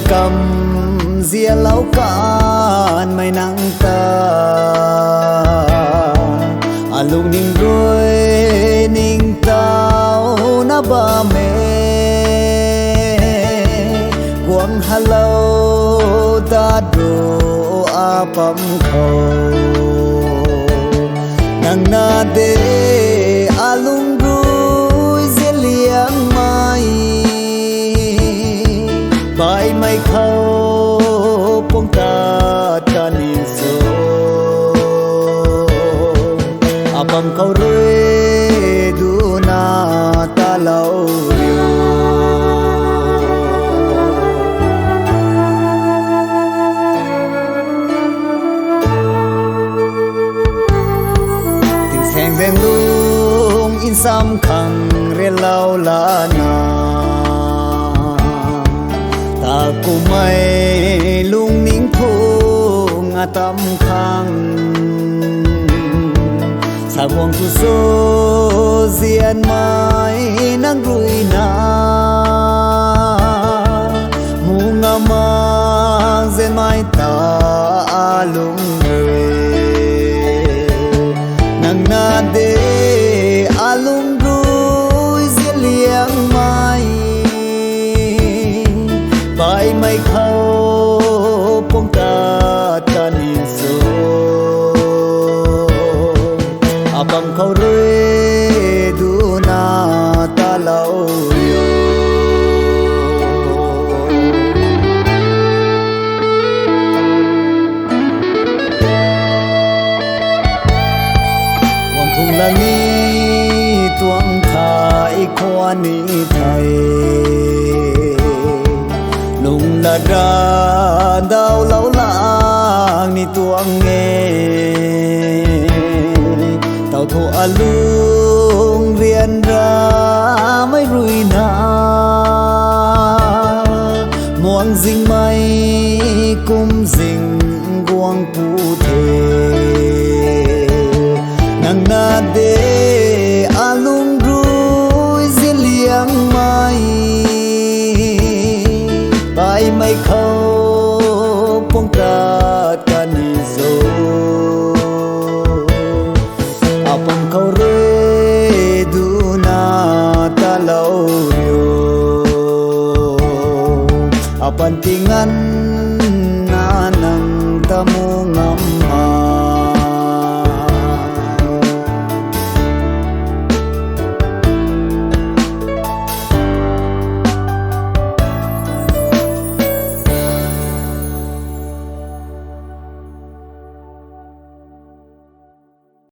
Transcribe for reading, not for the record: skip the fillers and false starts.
cầm ria lão can mày nắng ta lung ning rồi ning tao na ba mẹ quăng hello ta đồ a pam khâu nang na de alung rồi ria liang mai bài mai khâu phong ta ta ni zo apam khâu rồi du na ta lâu riu tình sen ven lung in sam khang re lao la na ta cùng mây lung nín thu ngã tâm khang sa buông tu số diện mai nắng rui na mu ngã ma diện mai ta lung người nắng na de alung rui diện liang mai bài mai khâu phong ta ta ni zo apam khâu re du na ta lâu yo wang thung la ni tuang thai khoa ni thai lung la ra đau lâu lang ni tuang nghe tàu thô lung riêng ra mấy rui na muang dinh mai cung dinh quang pu thề nang na de alung rui riêng liang mai bài mai khâu phong ta ta ni zo apam khâu re du na ta lâu riu apan ting